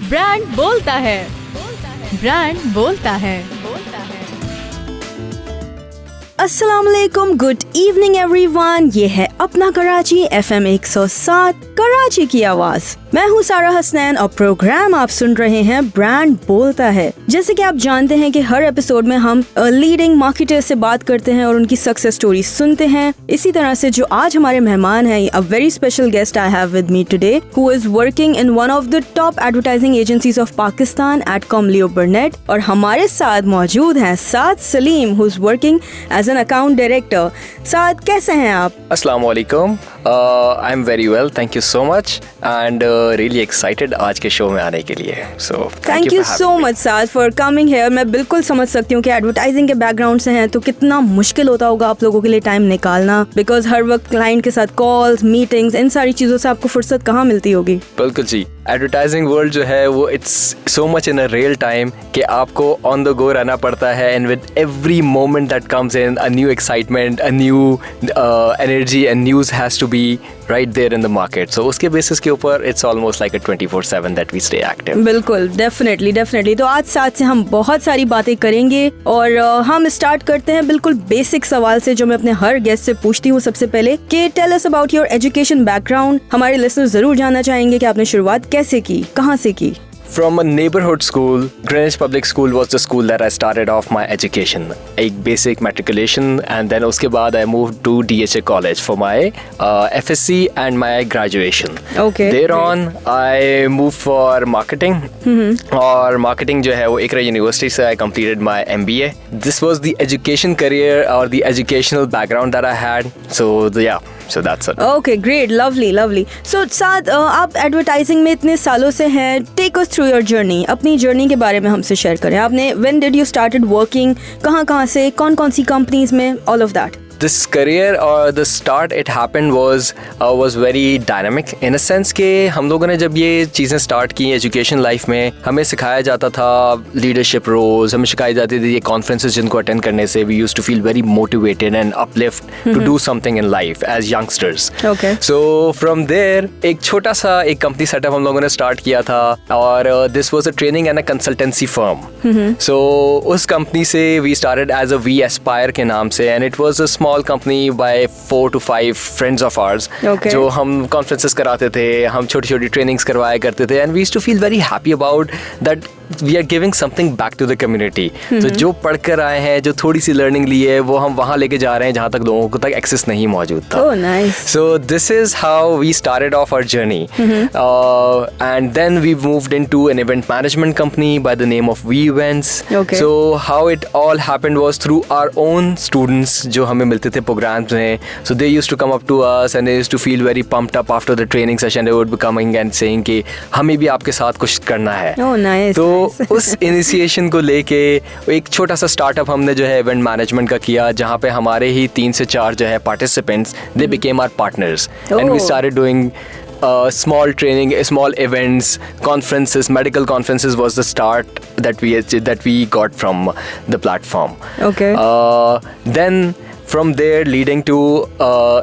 Brand बोलता है, brand बोलता है। अस्सलाम वालेकुम, गुड इवनिंग एवरीवन। ये है अपना कराची FM 107 कराची की आवाज। मैं हूँ सारा हसनैन और प्रोग्राम आप सुन रहे हैं ब्रांड बोलता है। जैसे कि आप जानते हैं कि हर एपिसोड में हम लीडिंग मार्केटर्स से बात करते हैं और उनकी सक्सेस स्टोरी सुनते हैं। इसी तरह से जो आज हमारे मेहमान हैं, a very special guest I have with me today who is working in one of the top advertising agencies of Pakistan at Com Leo Burnett. और हमारे साथ मौजूद हैं Saad Saleem who is working as an account director. Saad, कैसे हैं आप? अस्सलाम वालेकुम, I am very well, thank you so much and really excited आज के शो में आने के लिए। So thank you so much Saad for coming here. मैं बिल्कुल समझ सकती हूँ कि एडवर्टाइजिंग के बैकग्राउंड से हैं तो कितना मुश्किल होता होगा आप लोगों के लिए टाइम निकालना, बिकॉज हर वक्त क्लाइंट के साथ कॉल्स, मीटिंग्स, इन सारी चीज़ों से आपको फुर्सत कहाँ मिलती होगी? बिल्कुल जी, एडवर्टाइजिंग वर्ल्ड जो है वो it's so much in a real time कि आपको ऑन द गो रहना पड़ता है and with every moment that comes in a new excitement, a new energy and news has to be right there in the market. So उसके basis के ऊपर it's almost like a 24/7 that we stay active. बिल्कुल, definitely. तो आज साथ से हम बहुत सारी बातें करेंगे और हम स्टार्ट करते हैं बिल्कुल बेसिक सवाल से जो मैं अपने हर गेस्ट से पूछती हूँ सबसे पहले कि tell us about your education background. हमारे लिसनर्स जरूर जानना चाहेंगे कि आपने शुरुआत कैसे की, कहाँ से की? From a neighborhood school, Greenwich Public School was the school that I started off my education. एक basic matriculation and then उसके बाद I moved to DHA College for my FSC and my graduation. Okay. Thereon I moved for marketing. और marketing जो है वो Iqra University से I completed my MBA. This was the education career or the educational background that I had. So that's it. Okay, great, lovely. So साद, आप advertising में इतने सालों से हैं, take us through your journey. अपनी journey के बारे में हमसे शेयर करें। आपने when did you started working, कहाँ से, कौन सी कंपनीज में, all of that? This career or the start it happened was very dynamic in a sense कि हम लोगों ने जब ये चीज़ें स्टार्ट की एजुकेशन लाइफ में, हमें सिखाया जाता था लीडरशिप रोल्स, हमें सिखाई जाती थी ये कॉन्फ्रेंसेस जिनको अटेंड करने से we used to feel very motivated and uplift to do something in life as youngsters. So from there एक छोटा सा एक कंपनी सेटअप हम लोगों ने स्टार्ट किया था और this was a training and a consultancy firm. So उस कंपनी से we started as a we aspire के नाम से and it was a small company by 4 to 5 friends of ours. Okay. जो हम conferences कराते थे, हम छोटी trainings करवाया करते थे and we used to feel very happy about that we are giving something back to the community. तो जो पढ़ कर आए हैं, जो थोड़ी सी learning ली है, वो हम वहाँ लेके जा रहे हैं जहाँ तक लोगों को तक access नहीं मौजूद था. Oh, nice. So this is how we started off our journey. And then we moved into an event management company by the name of We Events. Okay. So how it all happened was through our own students जो हमें मिलते थे programmes में. So they used to come up to us and they used to feel very pumped up after the training session. They would be coming and saying कि हमें भी आपके साथ कुछ करना है. Oh, nice. तो उस इनिशिएशन को लेके एक छोटा सा स्टार्टअप हमने जो है इवेंट मैनेजमेंट का किया जहाँ पे हमारे ही 3 से 4 जो है participants they became our partners and we started doing small training, small events, conferences, medical conferences was the start that we got from the platform. Okay. Then from there leading to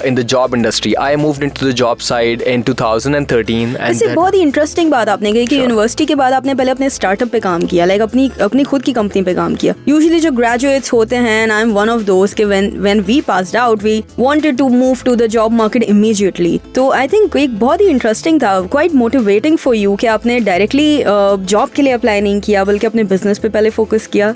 in the job industry, I moved into the job side in 2013. ऐसे बहुत ही interesting बात आपने कही कि university के बाद आपने पहले अपने स्टार्टअप पे काम किया, लाइक अपनी खुद की कंपनी पे काम किया। यूजुअली जो ग्रेजुएट्स होते हैं, and I am one of those के when we passed out we wanted to move to the job market immediately. तो आई थिंक एक बहुत ही इंटरेस्टिंग था, क्वाइट मोटिवेटिंग फॉर यू कि आपने डायरेक्टली जॉब के लिए अप्लाई नहीं किया बल्कि अपने बिजनेस पे पहले फोकस किया।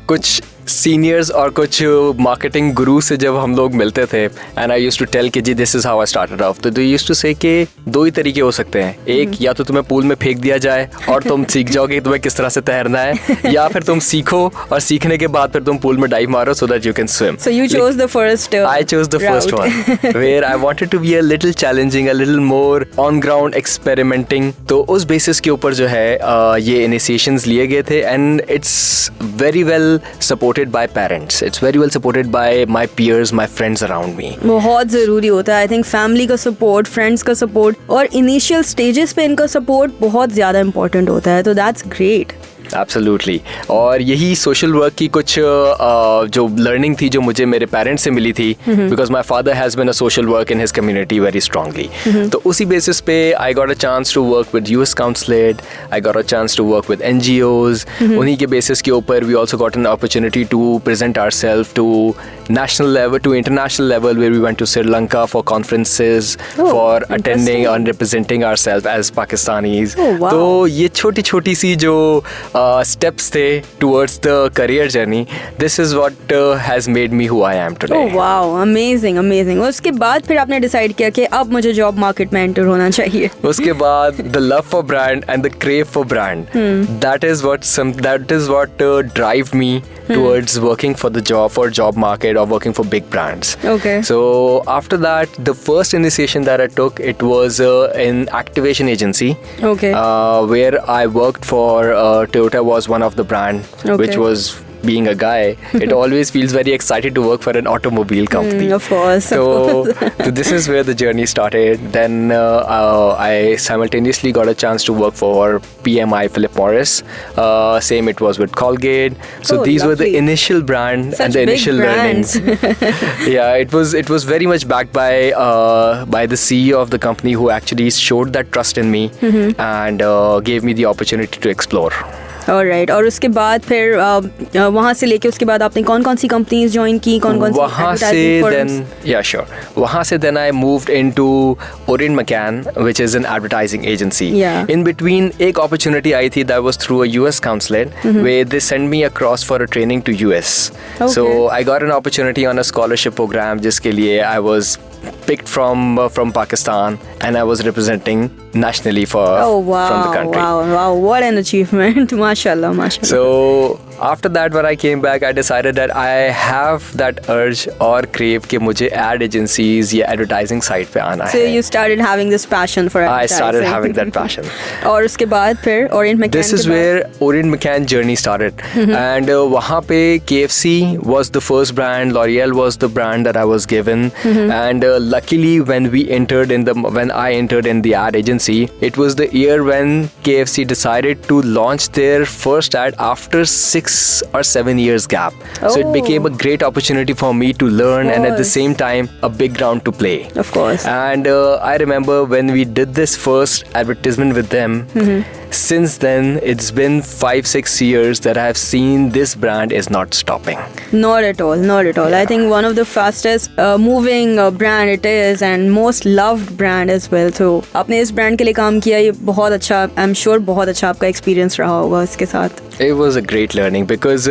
कुछ सीनियर्स और कुछ मार्केटिंग गुरु से जब हम लोग मिलते थे and I used to tell कि जी this is how I started off, तो दे यूज्ड टू से कि 2 ही तरीके हो सकते हैं, एक या तो तुम्हें पूल में फेंक दिया जाए और तुम सीख जाओगे कि तुम्हें किस तरह से तैरना है, या फिर तुम सीखो और सीखने के बाद फिर तुम पूल में डाइव मारो so that you can swim. So you chose the first I chose the first one where I wanted to be a little challenging, a little more on ground experimenting. तो उस basis के ऊपर जो है ये इनिशिएशंस लिए गए थे and it's very well supported by parents, it's very well supported by my peers, my friends around me. बहुत जरूरी होता है आई थिंक, फैमिली का सपोर्ट, फ्रेंड्स का सपोर्ट और इनिशियल स्टेजेस पे इनका सपोर्ट बहुत ज्यादा इंपॉर्टेंट होता है. तो दैट्स ग्रेट. एब्सोल्युटली। और यही सोशल वर्क की कुछ जो लर्निंग थी जो मुझे मेरे पेरेंट्स से मिली थी, because my father has been a social work in his community very strongly. तो उसी बेसिस पे I got a chance to work with US consulate, I got a chance to work with NGOs। उन्हीं के basis के ऊपर we also got an opportunity to present ourselves to national level, to international level, where we went to Sri Lanka for conferences, for attending and representing ourselves as Pakistanis. wow. तो ये छोटी छोटी सी जो steps थे towards the career journey, this is what has made me who I am today. Oh wow, amazing, amazing. उसके बाद फिर आपने डिसाइड किया कि अब मुझे जॉब मार्केट में एंटर होना चाहिए. उसके बाद the love for brand and the crave for brand, that is what drive me towards working for the job market or working for big brands. Okay. So after that, the first initiation that I took, it was in activation agency. Okay. Where I worked for Toyota was one of the brand, Okay. which was being a guy, it always feels very excited to work for an automobile company. Of course. So this is where the journey started. Then I simultaneously got a chance to work for PMI Philip Morris. Same, it was with Colgate. So these were the lovely. initial brand Such and the big initial brands. learnings. Yeah, it was very much backed by the CEO of the company, who actually showed that trust in me and gave me the opportunity to explore. Alright. और उसके बाद फिर वहाँ से लेके उसके बाद आपने कौन कौन सी कंपनीज ज्वाइन की, कौन कौन सी वहाँ से वहाँ से then I moved into Orient McCann, which is an advertising agency. Yeah. In between एक opportunity आई थी that was through a US consulate, where they sent me across for a training to US. Okay. So I got an opportunity on a scholarship program जिसके लिए I was picked from Pakistan and I was representing nationally from the country. Wow, what an achievement. Mashallah, mashallah. So after that, when I came back, I decided that I have that urge or crave कि मुझे ad agencies या advertising side पे आना So है. you started having this passion for I advertising. started having that passion. और उसके बाद फिर Orient McCann This is where Orient McCann journey started. And वहाँ पे KFC was the first brand, L'Oreal was the brand that I was given. And luckily when I entered in the ad agency, it was the year when KFC decided to launch their first ad after 6 or 7 years gap. So it became a great opportunity for me to learn and at the same time a big ground to play. Of course. And I remember when we did this first advertisement with them, since then it's been 5-6 years that I have seen this brand is not stopping. Not at all. I think one of the fastest moving brand it is and most loved brand as well. So आपने इस brand के लिए काम किया, ये बहुत अच्छा, I'm sure बहुत अच्छा आपका experience रहा होगा इसके साथ. It was a great learning because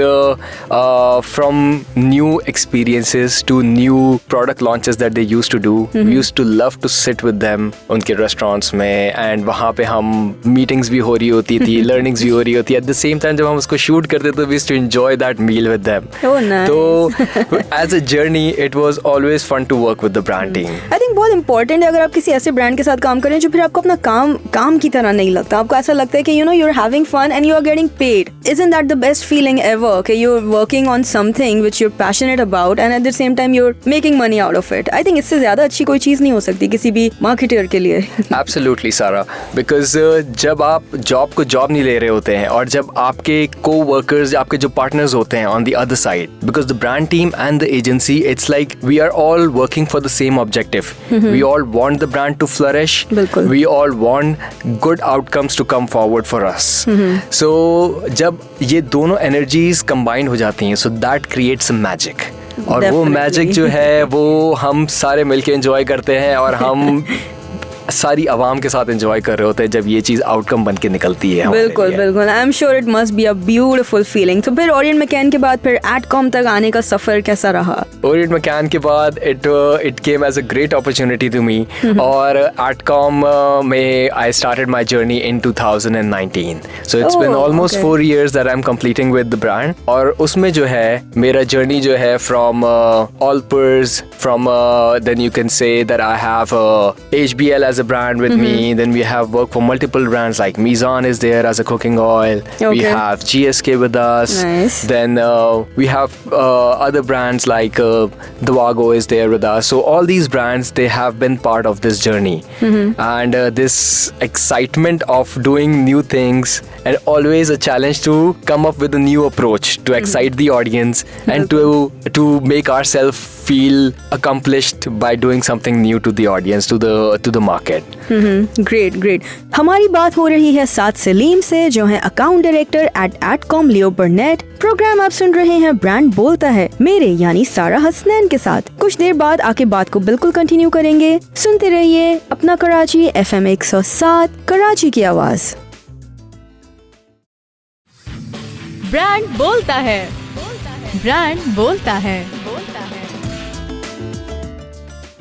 from new experiences to new product launches that they used to do, we used to love to sit with them उनके restaurants में, and वहाँ पे हम meetings भी हो रही होती थी, learnings भी हो रही होती. At the same time जब हम उसको shoot करते तो we used to enjoy that meal with them. Oh, nice. तो as a journey it was always fun to work with the brand team. I think बहुत important है अगर आप किसी ऐसे ब्रांड के साथ काम करें जो फिर आपको अपना काम की तरह नहीं लगता, आपको ऐसा लगता है कि you're having fun and you are getting paid. Isn't that the best feeling ever? Okay, you're working on something which you're passionate about and at the same time you're making money out of it. I think इससे ज़्यादा अच्छी कोई चीज़ नहीं हो सकती किसी भी marketer के लिए. Absolutely, Sarah. Because जब आप जॉब को जॉब नहीं ले रहे होते हैं और जब आपके co-workers, आपके जो partners होते हैं on the other side, because the brand team and the agency, it's like we are all working for the same objective. We all want the brand to flourish. बिल्कुल. We all want good outcomes to come forward for us. So जब ये दोनों energies combine हो जाती हैं, so that creates a magic. और वो magic जो है वो हम सारे मिलके एंजॉय करते हैं और हम सारी आवाम के साथ एंजॉय कर रहे होते हैं जब ये चीज़ आउटकम बन के निकलती है. बिल्कुल. I am sure it must be a beautiful feeling. तो फिर ओरिएंट मैकैन के बाद फिर एडकॉम तक आने का सफ़र कैसा रहा? ओरिएंट मैकैन के बाद it came as a great opportunity to me और एडकॉम में I started my journey in 2019. So it's been almost 4 years that I am completing with the brand. और उसमें जो है मेरा जर्नी जो है फ्रॉम ऑलपर्स, from then you can say that I have HBL as as a brand with me. Then we have worked for multiple brands like Mizan is there as a cooking oil. We Okay. have GSK with us. Nice. Then we have other brands like Dwago is there with us. So all these brands, they have been part of this journey. And this excitement of doing new things, and always a challenge to come up with a new approach to excite the audience and to make ourselves feel accomplished by doing something new to the audience, to the market. Great great. हमारी बात हो रही है साद सलीम से, जो है account director at Adcom Leo Burnett. Programme आप सुन रहे हैं ब्रांड बोलता है, मेरे यानी सारा हसनैन के साथ। कुछ देर बाद आके बात को बिल्कुल कंटिन्यू करेंगे। सुनते रहिए अपना कराची FM 107, कराची की आवाज। ब्रांड बोलता है, ब्रांड बोलता है।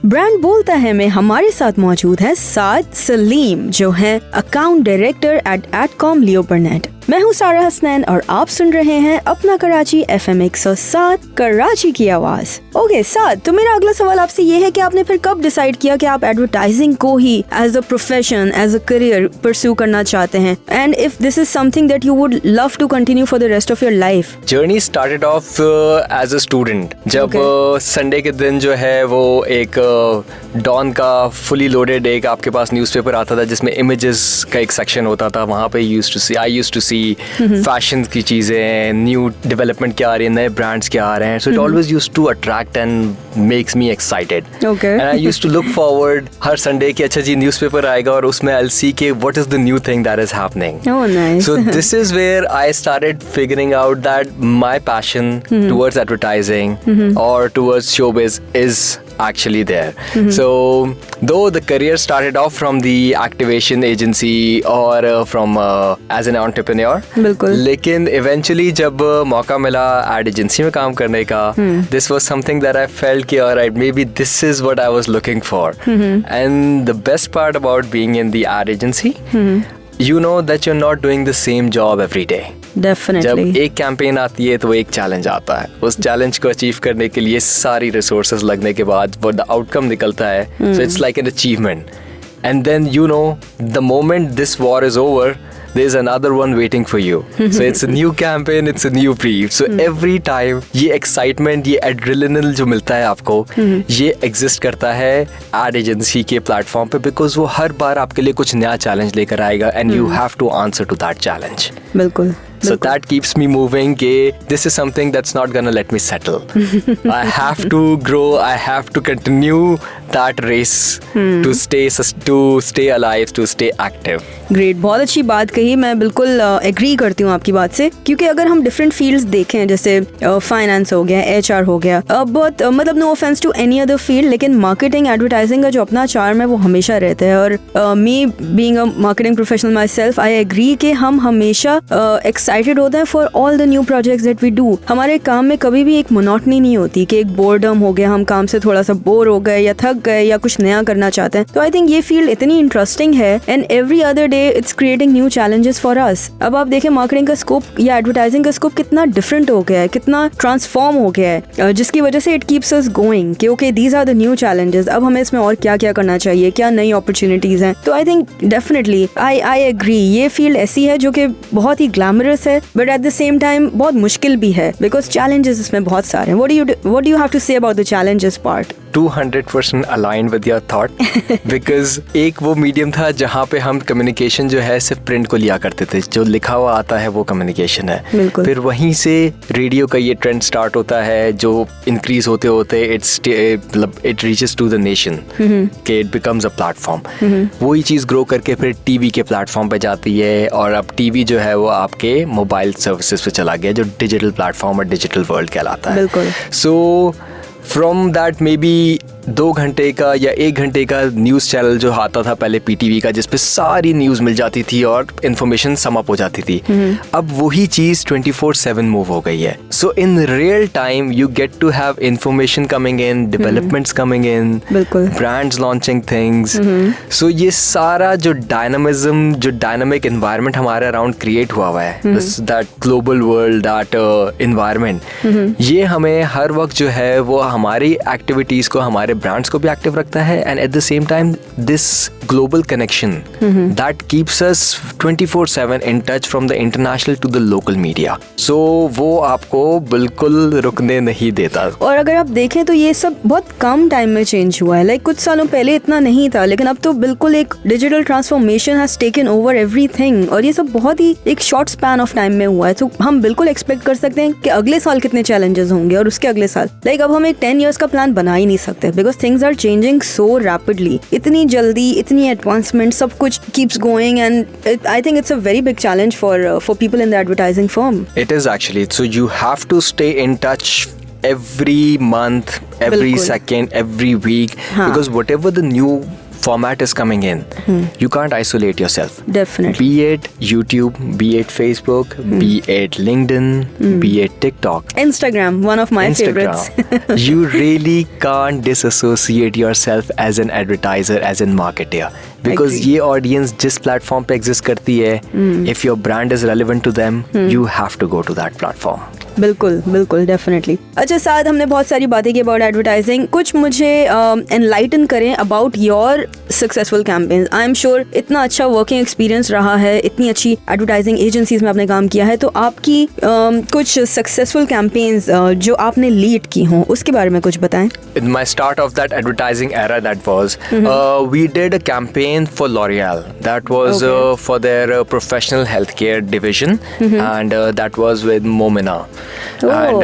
ब्रांड बोलता है में हमारे साथ मौजूद है साद सलीम, जो है account director at Adcom Leo Burnett. मैं हूँ सारा हसनैन और आप सुन रहे हैं अपना कराची FM 107, कराची की आवाज। ओके साद, तो मेरा अगला सवाल आपसे ये है कि आपने फिर कब डिसाइड किया कि आप एडवर्टाइजिंग को ही as a profession, as a career pursue करना चाहते हैं, and if this is something that you would love to continue for the rest of your life? Journey started off as a student, जब Sunday के दिन जो है वो एक डॉन का फुली लोडेड एक आपके पास न्यूज़पेपर आता था जिसमें इमेजेस का एक सेक्शन होता था। वहाँ पे I used to see fashion की चीज़ें, न्यू डेवलपमेंट क्या आ रही है, नए ब्रांड्स क्या आ रहे हैं। So it always used to attract and makes me excited. And I used to look forward हर संडे कि अच्छा जी न्यूज़पेपर आएगा और उसमें आई विल सी कि what is the new thing that is happening. Oh, nice. So this is where I started figuring out that my passion towards advertising or towards showbiz is actually there. So though the career started off from the activation agency or from as an entrepreneur, बिल्कुल। लेकिन eventually जब मौका मिला ad agency में काम करने का, this was something that I felt कि alright, maybe this is what I was looking for. And the best part about being in the ad agency, you know that you're not doing the same job every day. Definitely. जब एक campaign आती है तो एक challenge आता है, उस challenge को अचीव करने के लिए सारी रिसोर्सेज लगने के बाद वो द आउटकम निकलता है, so it's like an achievement. And then you know the moment this war is over, there's another one waiting for you. So it's a new campaign, it's a new brief. So every time ये excitement, ये adrenaline जो मिलता है आपको, ये exist करता है ad agency के platform पे, because वो हर बार आपके लिए कुछ नया challenge लेकर आएगा and you have to answer to that challenge. बिल्कुल। So that keeps me moving कि this is something that's not gonna let me settle. I have to grow, I have to continue that race to stay alive, to stay active. Great, बहुत अच्छी बात कही। मैं बिल्कुल agree करती हूँ आपकी बात से, क्योंकि अगर हम डिफरेंट फील्ड्स देखें, जैसे फाइनेंस हो गया, HR हो गया, बहुत मतलब no offense to any other field, लेकिन मार्केटिंग एडवर्टाइजिंग का जो अपना चार्म है वो हमेशा रहता है। और me being a marketing professional myself, I agree कि हम हमेशा एक्साइटेड होते हैं for all the new projects that we do. हमारे काम में कभी भी एक मोनोटनी नहीं होती कि एक बोर्डम हो गया, हम काम से थोड़ा सा बोर हो गए या थक गए या कुछ नया करना चाहते हैं। तो आई थिंक ये फील्ड इतनी इंटरेस्टिंग है, and every other day it's creating new challenges for us. अब आप देखें मार्केटिंग का स्कोप या एडवर्टाइजिंग का स्कोप कितना डिफरेंट हो गया है, कितना ट्रांसफॉर्म हो गया है, जिसकी वजह से इट कीप्स अस गोइंग कि okay these are the new challenges, अब हमें इसमें और क्या क्या करना चाहिए, क्या नई अपॉर्चुनिटीज हैं। तो I think definitely I agree, ये फील्ड ऐसी है जो कि बहुत ही ग्लैमरस है, but at the same time बहुत मुश्किल भी है, बिकॉज चैलेंजेस इसमें बहुत सारे हैं। What do you have to say about the challenges part? 200% aligned with your thought because एक वो मीडियम था जहाँ पे हम कम्युनिकेशन जो है सिर्फ प्रिंट को लिया करते थे, जो लिखा हुआ आता है वो कम्युनिकेशन है। बिल्कुल। फिर वहीं से रेडियो का ये ट्रेंड स्टार्ट होता है, जो इंक्रीज होते होते it reaches to the nation के इट बिकम्स अ प्लेटफॉर्म। वही चीज़ ग्रो करके फिर टीवी के प्लेटफॉर्म पे जाती है, और अब टीवी जो है वो आपके मोबाइल सर्विसेज पे चला गया, जो डिजिटल प्लेटफॉर्म और डिजिटल वर्ल्ड कहलाता है। बिल्कुल। So from that may be 2 घंटे का या 1 घंटे का न्यूज़ चैनल जो आता था पहले PTV का, जिसपे सारी न्यूज़ मिल जाती थी और इन्फॉर्मेशन सम अप हो जाती थी, अब वही चीज़ 24/7 मूव हो गई है। So in real time, you get to have information coming in, developments coming in, बिल्कुल. brands launching things. So ये सारा जो dynamism, जो dynamic environment हमारे around create हुआ है, that global world, that environment, ये हमें हर वक्त जो है वो हमारी activities को, हमारे brands को भी active रखता है, and at the same time this global connection that keeps us 24/7 in touch from the international to the local media. So वो आपको बिल्कुल रुकने नहीं देता. और अगर आप देखें तो ये सब बहुत कम टाइम में चेंज हुआ है. लाइक कुछ सालों पहले इतना नहीं था, लेकिन अब तो बिल्कुल एक digital transformation has taken over everything, और ये सब बहुत ही एक शॉर्ट स्पैन ऑफ टाइम में हुआ है. तो हम बिल्कुल एक्सपेक्ट कर सकते हैं कि अगले साल कितने चैलेंजेस होंगे और उसके अगले साल. लाइक अब हम एक 10 years का प्लान बना ही नहीं सकते, because things are changing so rapidly. इतनी जल्दी, इतनी एडवांसमेंट, सब कुछ keeps going, and I think it's a very big challenge for people in the advertising firm. It is actually. So you have to stay in touch every month, every बिल्कुल. second, every week, because whatever the new format is coming in, you can't isolate yourself. Definitely. Be it YouTube, be it Facebook, be it LinkedIn, be it TikTok, Instagram, one of my favorites. You really can't disassociate yourself as an advertiser, as a marketer. Because Agree. ये audience जिस platform पे exist करती है, if your brand is relevant to them, you have to go to that platform. बिल्कुल बिल्कुल, definitely. अच्छा साद, हमने बहुत सारी बातें की अबाउट एडवर्टाइजिंग. कुछ मुझे एनलाइटन करें about your successful campaigns. I am sure इतना अच्छा वर्किंग एक्सपीरियंस रहा है, इतनी अच्छी एडवर्टाइजिंग एजेंसीज में आपने काम किया है, तो आपकी कुछ सक्सेसफुल कैंपेन्स जो आपने लीड की हों उसके बारे में कुछ बताएं. In my start of that advertising era, that was we did a campaign for L'Oreal. That was for their professional healthcare division, and that was with Momina. And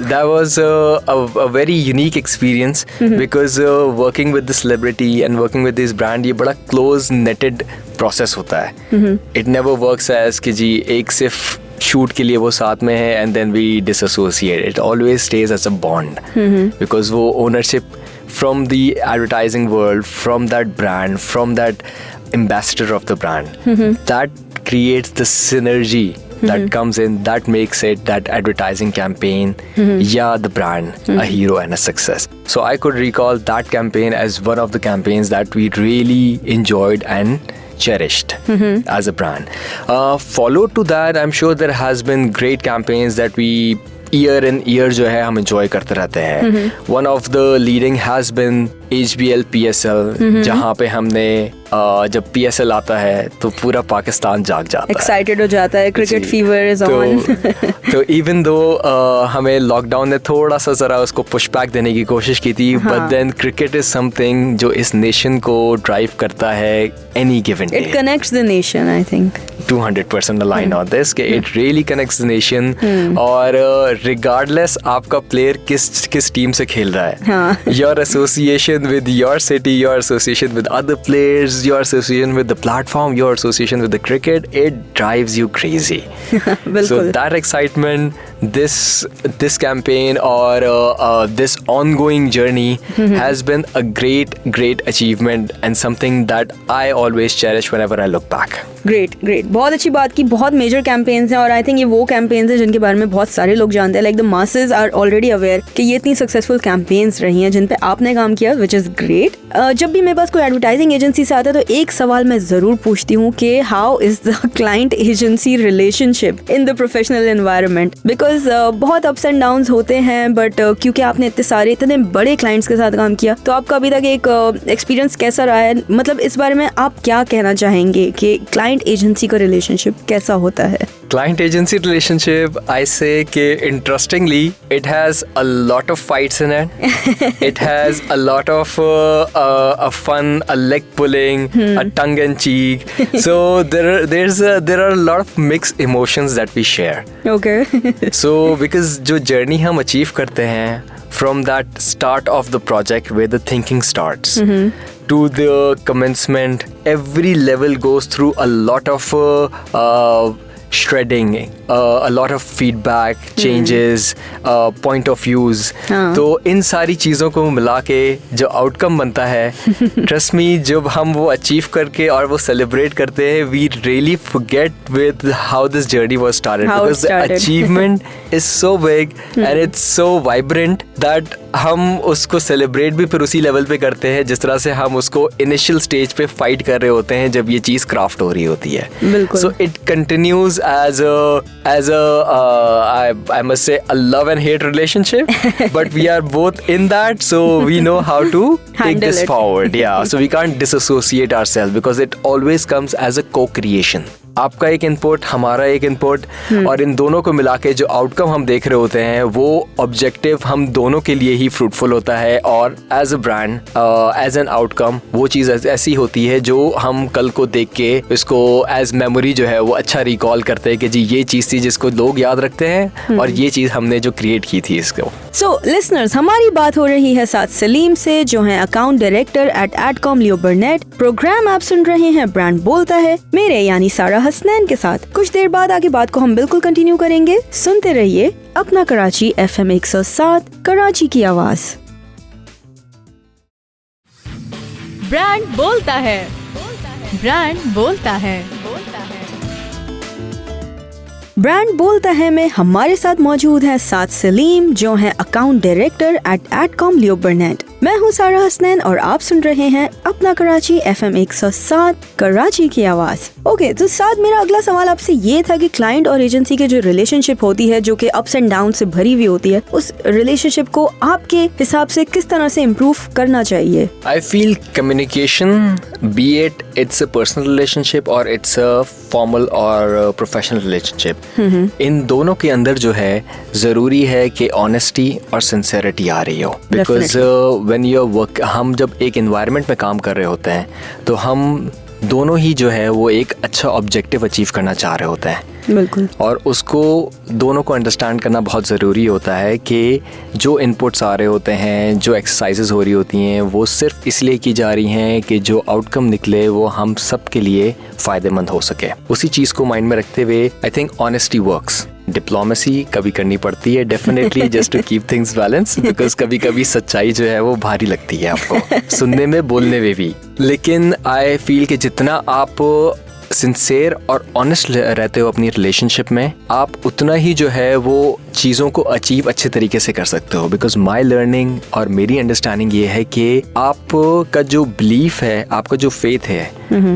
that was a very unique experience because working with the celebrity and working with this brand, ये बड़ा close knitted process होता है. It never works as कि जी एक सिर्फ shoot के लिए वो साथ में है and then we disassociate. It always stays as a bond because वो ownership from the advertising world, from that brand, from that ambassador of the brand, that creates the synergy that comes in, that makes it that advertising campaign, the brand a hero and a success. So I could recall that campaign as one of the campaigns that we really enjoyed and cherished as a brand. Followed to that, I'm sure there has been great campaigns that we year in year जो है हम enjoy करते रहते हैं. One of the leading has been HBL PSL, जहाँ पे हमने जब PSL आता है तो पूरा पाकिस्तान जाग जाता है, एक्साइटेड हो जाता है, क्रिकेट फीवर इज ऑन. तो इवन दो हमें लॉकडाउन ने थोड़ा सा जरा उसको पुश बैक देने की कोशिश की थी, but then cricket is something जो इस नेशन को ड्राइव करता है any given day. It connects the nation, I think 200% align on this कि it really connects the nation. और रिगार्डलेस आपका प्लेयर किस टीम से खेल रहा है, your association with your city, your association with other players, your association with the platform, your association with the cricket, it drives you crazy. So that excitement, this campaign or this ongoing journey has been a great achievement and something that I always cherish whenever I look back. Great. बहुत अच्छी बात की. बहुत major campaigns हैं और I think ये वो campaigns हैं जिनके बारे में बहुत सारे लोग जानते हैं. Like the masses are already aware कि ये इतनी सक्सेसफुल कैंपेन्स रही हैं जिन पे आपने काम किया, विच इज ग्रेट. जब भी मेरे पास कोई एडवर्टाइजिंग एजेंसी से आता है तो एक सवाल मैं जरूर पूछती हूँ कि how is the client agency relationship in the professional environment. Because बहुत अप्स एंड डाउन्स होते हैं, बट क्योंकि आपने इतने बड़े क्लाइंट्स के साथ काम किया, तो आपका अभी तक एक एक्सपीरियंस कैसा रहा है? मतलब इस बारे में आप क्या कहना चाहेंगे कि क्लाइंट एजेंसी का रिलेशनशिप कैसा होता है? Client agency relationship, I say कि interestingly, it has a lot of fights in it. It has a lot of a fun, a leg pulling, a tongue in cheek. So there are a lot of mixed emotions that we share. Okay. So because जो journey हम achieve करते हैं from that start of the project where the thinking starts to the commencement, every level goes through a lot of shredding, a lot of feedback, changes, point of views. तो इन सारी चीज़ों को मिला के जो आउटकम बनता है, ट्रस्ट मी, जब हम वो अचीव करके और वो सेलिब्रेट करते हैं, we really forget with how this journey was started, because the achievement is so big and it's so vibrant that हम उसको सेलिब्रेट भी फिर उसी लेवल पे करते हैं जिस तरह से हम उसको इनिशियल स्टेज पे फाइट कर रहे होते हैं जब ये चीज़ क्राफ्ट हो रही होती है. So it continues as I must say a love and hate relationship, but we are both in that, so we know how to take this forward. Yeah, so we can't disassociate ourselves because it always comes as a co-creation. आपका एक input, हमारा एक input, और इन दोनों को मिला के जो आउटकम हम देख रहे होते हैं वो ऑब्जेक्टिव हम दोनों के लिए ही फ्रूटफुल होता है. और as a brand, as an outcome, वो चीज़ ऐसी होती है जो हम कल को देख के इसको एज मेमोरी जो है वो अच्छा रिकॉल करते हैं कि जी ये चीज़ थी जिसको लोग याद रखते हैं और ये चीज़ हमने जो क्रिएट की थी इसको. सो लिसनर्स, हमारी बात हो रही है साथ सलीम से, जो है account director at Adcom Leo Burnett. Programme आप सुन रहे हैं ब्रांड बोलता है, मेरे यानी सारा हसनैन के साथ. कुछ देर बाद आगे बात को हम बिल्कुल कंटिन्यू करेंगे. सुनते रहिए अपना कराची FM 107, कराची की आवाज. ब्रांड बोलता है, ब्रांड बोलता है. ब्रांड बोलता है में हमारे साथ मौजूद है साथ सलीम, जो है account director at Adcom Leo Burnett. मैं हूँ सारा हसनैन और आप सुन रहे हैं अपना कराची FM 107, कराची की आवाज. ओके, तो साथ मेरा अगला सवाल आपसे ये था कि क्लाइंट और एजेंसी के जो रिलेशनशिप होती है, जो कि अप्स एंड डाउन से भरी हुई होती है, उस रिलेशनशिप को आपके हिसाब से किस तरह से इम्प्रूव करना चाहिए? I feel communication, be it's a personal relationship और इट्स अ फॉर्मल और प्रोफेशनल रिलेशनशिप, इन दोनों के अंदर जो है जरूरी है कि ऑनेस्टी और सिंसेरिटी आ रही हो. बिकॉज व्हेन यू वर्क, हम जब एक एनवायरनमेंट में काम कर रहे होते हैं तो हम दोनों ही जो है वो एक अच्छा ऑब्जेक्टिव अचीव करना चाह रहे होते हैं. बिल्कुल. और उसको दोनों को अंडरस्टैंड करना बहुत ज़रूरी होता है कि जो इनपुट्स आ रहे होते हैं, जो एक्सरसाइजेज हो रही होती हैं, वो सिर्फ इसलिए की जा रही हैं कि जो आउटकम निकले वो हम सब के लिए फ़ायदेमंद हो सके. उसी चीज़ को माइंड में रखते हुए I think honesty works. Diplomacy कभी करनी पड़ती है definitely just to keep things balance, because कभी कभी सच्चाई जो है वो भारी लगती है आपको सुनने में, बोलने में भी. लेकिन आई फील कि जितना आप सिंसेयर और ऑनेस्ट रहते हो अपनी रिलेशनशिप में, आप उतना ही जो है वो चीज़ों को अचीव अच्छे तरीके से कर सकते हो. बिकॉज माई लर्निंग और मेरी अंडरस्टैंडिंग ये है कि आपका जो बिलीफ है, आपका जो फेथ है,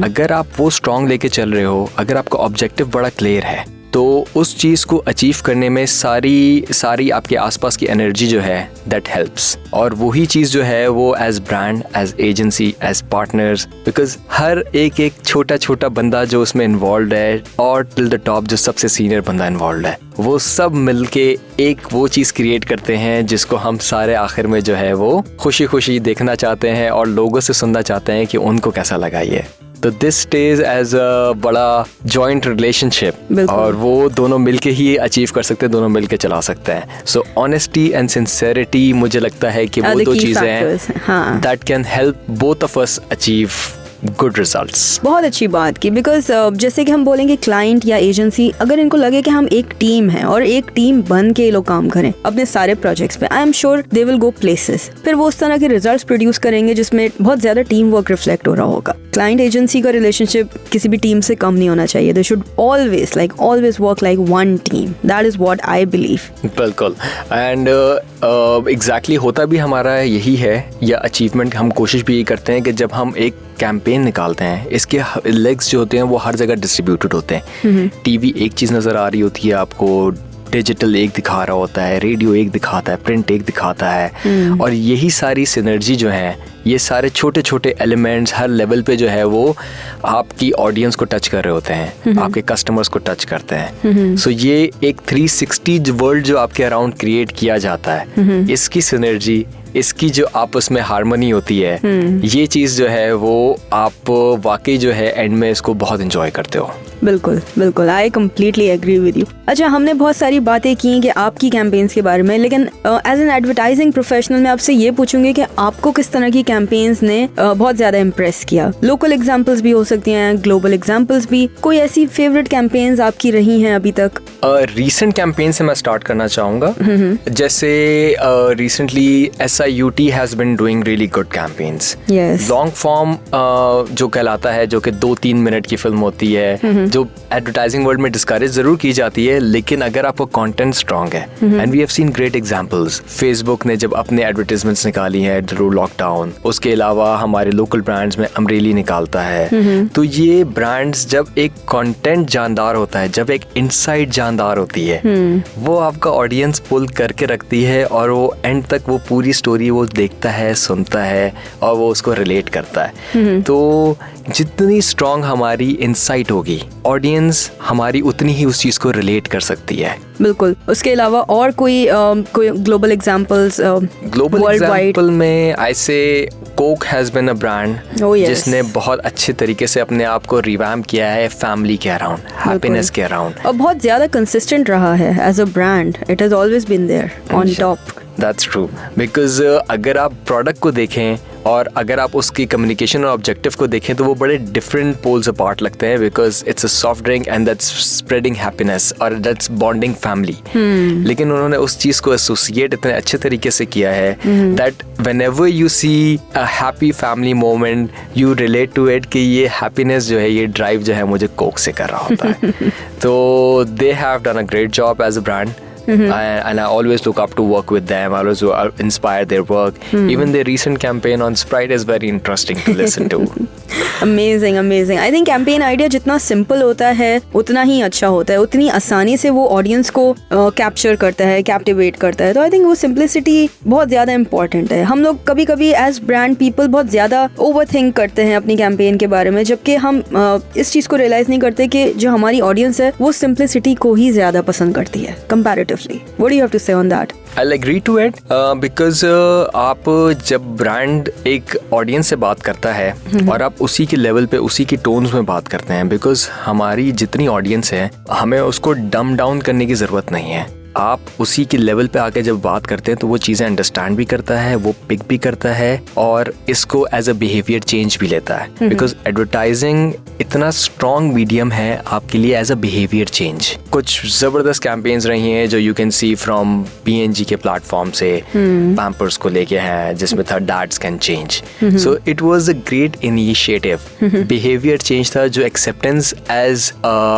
अगर आप वो स्ट्रॉन्ग लेके चल रहे हो, अगर आपका ऑब्जेक्टिव बड़ा क्लियर है, तो उस चीज़ को अचीव करने में सारी आपके आसपास की एनर्जी जो है दैट हेल्प्स. और वही चीज़ जो है वो as brand, as agency, as partners, because हर एक छोटा छोटा बंदा जो उसमें इन्वॉल्व है और टिल द टॉप जो सबसे सीनियर बंदा इन्वॉल्व है, वो सब मिलके एक वो चीज़ क्रिएट करते हैं जिसको हम सारे आखिर में जो है वो खुशी खुशी देखना चाहते हैं और लोगों से सुनना चाहते हैं कि उनको कैसा लगा ये. तो दिस स्टेज एज अ बड़ा जॉइंट रिलेशनशिप और वो दोनों मिलके ही अचीव कर सकते हैं, दोनों मिलके चला सकते हैं. सो ऑनेस्टी एंड सिंसेरिटी मुझे लगता है कि वो दो चीज़ें हैं that can help both of us achieve good results. बहुत अच्छी बात की. बिकॉज जैसे कि हम बोलेंगे क्लाइंट या एजेंसी, अगर इनको लगे कि हम एक टीम है और एक टीम बन के लोग काम करें अपने सारे प्रोजेक्ट्स पे, I am sure they will go places. फिर वो उस तरह के रिजल्ट्स प्रोड्यूस करेंगे जिसमें बहुत ज्यादा टीम वर्क रिफ्लेक्ट हो रहा होगा. क्लाइंट एजेंसी का रिलेशनशिप किसी भी टीम से कम नहीं होना चाहिए. They should always work like one team. That is what I believe. बिल्कुल. एंड एग्जैक्टली होता भी हमारा यही है, या अचीवमेंट हम कोशिश भी यही करते हैं कि जब हम एक कैंपेन निकालते हैं, इसके लेग्स जो होते हैं वो हर जगह डिस्ट्रीब्यूटेड होते हैं. टीवी एक चीज़ नज़र आ रही होती है आपको, डिजिटल एक दिखा रहा होता है, रेडियो एक दिखाता है, प्रिंट एक दिखाता है. और यही सारी सिनर्जी जो है, ये सारे छोटे छोटे एलिमेंट्स हर लेवल पे जो है वो आपकी ऑडियंस को टच कर रहे होते हैं, आपके कस्टमर्स को टच करते हैं. सो ये एक 360 वर्ल्ड जो आपके अराउंड क्रिएट किया जाता है, इसकी सिनर्जी, इसकी जो आपस में हार्मनी होती है, ये चीज़ जो है वो आप वाकई जो है एंड में इसको बहुत एंजॉय करते हो. बिल्कुल बिल्कुल, I completely agree with you. अच्छा, हमने बहुत सारी बातें की कि आपकी कैंपेन्स के बारे में, लेकिन एज एन एडवर्टाइजिंग प्रोफेशनल मैं आपसे ये पूछूंगी कि आपको किस तरह की कैंपेन्स ने बहुत ज्यादा इम्प्रेस किया? लोकल एग्जांपल्स भी हो सकती हैं, ग्लोबल एग्जांपल्स भी। कोई ऐसी फेवरेट कैंपेन्स आपकी रही हैं अभी तक? रीसेंट कैंपेन से मैं स्टार्ट करना चाहूँगा। जैसे recently SIUT has been doing really good campaigns. Long form जो कहलाता है, जो कि 2-3 मिनट की फिल्म होती है, जो एडवर्टाइजिंग वर्ल्ड में डिस्करेज जरूर की जाती है, लेकिन अगर आपका कंटेंट स्ट्रांग है, and we have seen great examples. Facebook ने जब अपने एडवर्टाइजमेंट्स निकाली है थ्रू लॉकडाउन, उसके अलावा हमारे लोकल ब्रांड्स में अमरेली निकालता है। तो ये ब्रांड्स जब एक कंटेंट जानदार होता है, जब एक इनसाइट जानदार होती है, वो आपका ऑडियंस पुल करके रखती है और वो एंड तक वो पूरी स्टोरी वो देखता है, सुनता है और वो उसको रिलेट करता है। तो जितनी स्ट्रांग हमारी इनसाइट होगी, ऑडियंस हमारी उतनी ही उस चीज को रिलेट कर सकती है। बिल्कुल। उसके अलावा और कोई ग्लोबल एग्जांपल्स? ग्लोबल एग्जांपल में I say Coke has been a brand जिसने बहुत अच्छे तरीके से अपने आप को रिवैम्प किया है फैमिली के अराउंड, हैप्पीनेस के अराउंड, और बहुत ज्यादा कंसिस्टेंट रहा है as a brand. It has always been there on top. That's true, because अगर आप प्रोडक्ट को देखें और अगर आप उसकी कम्युनिकेशन और ऑब्जेक्टिव को देखें तो वो बड़े डिफरेंट पोल्स अपार्ट लगते हैं, because it's a soft drink and that's spreading happiness और दैट्स बॉन्डिंग फैमिली। लेकिन उन्होंने उस चीज़ को एसोसिएट इतने अच्छे तरीके से किया है that whenever you see a happy family moment you relate to it कि ये हैप्पीनेस जो है, ये ड्राइव जो है मुझे कोक से कर रहा होता है। तो they have done a great job as a brand. And I always look up to work with them. I always inspire their work. Even their recent campaign on Sprite is very interesting to listen to. Amazing, amazing. I think campaign idea जितना simple होता है उतना ही अच्छा होता है, उतनी आसानी से वो audience को capture करता है, captivate करता है। तो I think वो simplicity बहुत ज़्यादा important है। हम लोग कभी कभी as brand people बहुत ज़्यादा overthink करते हैं अपनी campaign के बारे में, जबकि हम इस चीज़ को realize नहीं करते कि जो हमारी audience है वो simplicity को ही ज़्यादा पसंद करती है comparatively. What do you have to say on that? I'll agree to it because आप जब ब्रांड एक ऑडियंस से बात करता है और आप उसी के लेवल पे उसी की टोन्स में बात करते हैं, बिकॉज हमारी जितनी ऑडियंस है हमें उसको डम डाउन करने की ज़रूरत नहीं है। आप उसी के लेवल पे आके जब बात करते हैं तो वो चीज़ें अंडरस्टैंड भी करता है, वो पिक भी करता है और इसको एज अ बिहेवियर चेंज भी लेता है, बिकॉज एडवर्टाइजिंग इतना स्ट्रॉन्ग मीडियम है आपके लिए एज अ बिहेवियर चेंज। कुछ ज़बरदस्त कैंपेन्स रही हैं जो you can see from PNG के प्लेटफॉर्म से, पैम्पर्स को लेके हैं जिसमें था dads can change. So it was a great initiative, behaviour change था जो एक्सेप्टेंस एज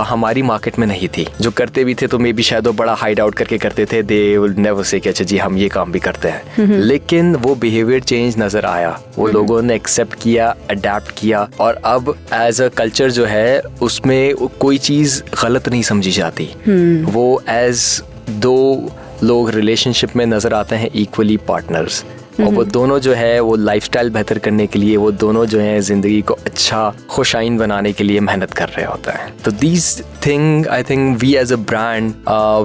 हमारी मार्केट में नहीं थी। जो करते भी थे तो मे बी शायद वो बड़ा हाइड आउट करके करते थे, दे विल नेवर से कि अच्छा जी हम ये काम भी करते हैं, लेकिन वो बिहेवियर चेंज नजर आया, वो लोगों ने एक्सेप्ट किया, अडेप्ट किया और अब एज अ कल्चर जो है उसमें कोई चीज़ गलत नहीं समझी जाती। वो एज दो लोग रिलेशनशिप में नजर आते हैं इक्वली पार्टनर्स, और वो दोनों जो है वो लाइफस्टाइल बेहतर करने के लिए, वो दोनों जो है ज़िंदगी को अच्छा खुशाइन बनाने के लिए मेहनत कर रहे होते हैं। तो these thing I think we as a brand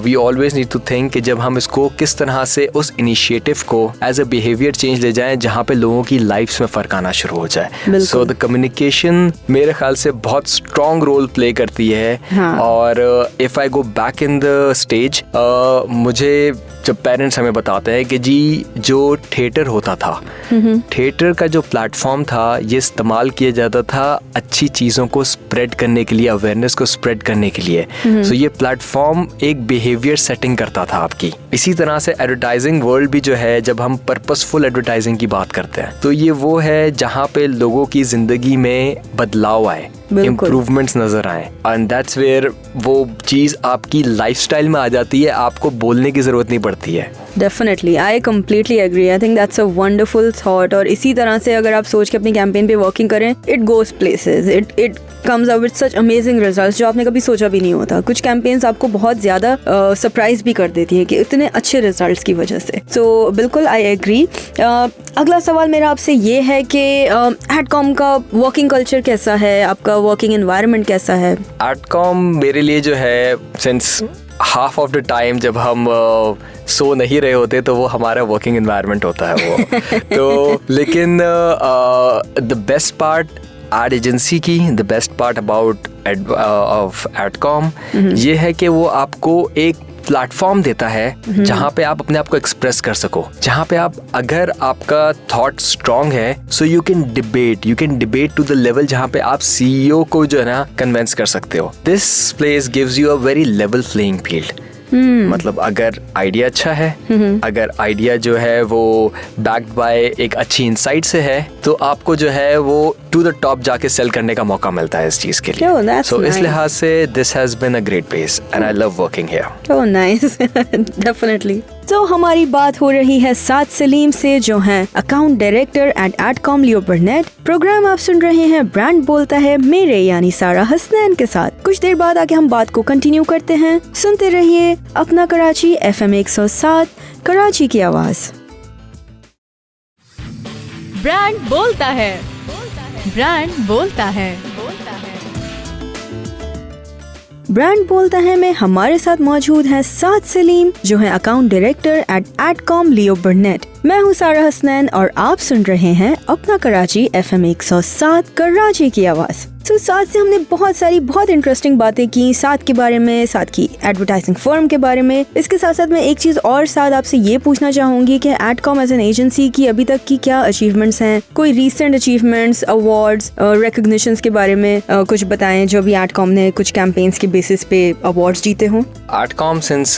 we always need to think कि जब हम इसको किस तरह से उस इनिशिएटिव को एज अ बिहेवियर चेंज ले जाएं जहाँ पे लोगों की लाइफ्स में फ़र्क आना शुरू हो जाए। सो द कम्युनिकेशन मेरे ख्याल से बहुत स्ट्रॉन्ग रोल प्ले करती है। और if I go back in the stage, मुझे जब पेरेंट्स हमें बताते हैं कि जी जो थिएटर होता था, थिएटर का जो प्लेटफॉर्म था ये इस्तेमाल किया जाता था अच्छी चीज़ों को स्प्रेड करने के लिए, अवेयरनेस को स्प्रेड करने के लिए। सो ये प्लेटफॉर्म एक बिहेवियर सेटिंग करता था आपकी। इसी तरह से एडवर्टाइजिंग वर्ल्ड भी जो है, जब हम पर्पसफुल एडवर्टाइजिंग की बात करते हैं तो ये वो है जहाँ पे लोगों की ज़िंदगी में बदलाव आए, इम्प्रूवमेंट्स नजर आए, एंड दैट्स वेयर वो चीज़ आपकी लाइफस्टाइल में आ जाती है, आपको बोलने की ज़रूरत नहीं पड़ती है। Definitely, I completely agree. I think that's a wonderful thought. और इसी तरह से अगर आप सोच के अपनी कैंपेन पे वर्किंग करें, it goes places, it comes out with such amazing results जो आपने कभी सोचा भी नहीं होता। कुछ कैंपेन्स आपको बहुत ज़्यादा सरप्राइज भी कर देती है कि इतने अच्छे रिजल्ट्स की वजह से। सो बिल्कुल आई एग्री। अगला सवाल मेरा आपसे ये है कि एडकॉम का वर्किंग कल्चर कैसा है, आपका वर्किंग एनवायरनमेंट कैसा है? एडकॉम मेरे लिए जो है, since half of the time जब हम सो नहीं रहे होते तो वो हमारा वर्किंग एनवायरनमेंट होता है वो। तो लेकिन the best part ad agency की, the best part about of Adcom ये है कि वो आपको एक प्लेटफॉर्म देता है जहाँ पे आप अपने आप को एक्सप्रेस कर सको, जहाँ पे आप अगर आपका थॉट स्ट्रांग है so you can debate to the level जहाँ पे आप सीईओ को जो है ना कन्विंस कर सकते हो. This place gives you a very level playing field. मतलब अगर आइडिया अच्छा है, अगर आइडिया जो है वो बैक्ड बाय एक अच्छी इंसाइट से है, तो आपको जो है वो टू द टॉप जाके सेल करने का मौका मिलता है इस चीज के लिए. सो इस लिहाज से this has been a great place and I love working here. Oh nice, definitely. तो हमारी बात हो रही है साद सलीम से, जो हैं account director at Adcom Leo Burnett. Programme आप सुन रहे हैं ब्रांड बोलता है मेरे यानी सारा हसनैन के साथ. कुछ देर बाद आके हम बात को कंटिन्यू करते हैं. सुनते रहिए अपना कराची FM 107, कराची की आवाज. ब्रांड बोलता है, ब्रांड बोलता है. ब्रांड बोलता है में हमारे साथ मौजूद है साद सलीम, जो है account director at Adcom Leo Burnett. मैं हूँ सारा हसनैन और आप सुन रहे हैं अपना कराची FM 107, कराची की आवाज. तो साद से हमने बहुत इंटरेस्टिंग बातें की, साद के बारे में, साद की एडवर्टाइजिंग फर्म के बारे में. इसके साथ साथ मैं एक चीज और साद आपसे ये पूछना चाहूंगी कि एडकॉम एज एन एजेंसी की अभी तक की क्या अचीवमेंट्स हैं, कोई रीसेंट अचीवमेंट्स, अवार्ड्स, रिकॉग्निशंस के बारे में कुछ बताएं जो भी एडकॉम ने कुछ कैंपेन्स के बेसिस पे अवार्ड्स जीते हों. Adcom since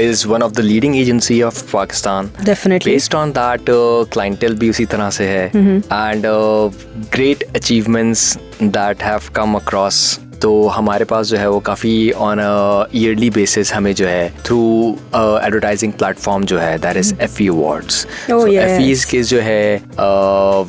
is one of the leading agency of Pakistan. Definitely. Based on that, clientele भी उसी तरह से है and great achievements that have come across. तो हमारे पास जो है वो काफ़ी ऑन अ ईयरली बेसिस हमें जो है थ्रू एडवर्टाइजिंग प्लेटफॉर्म जो है that is FE awards. FEs के जो है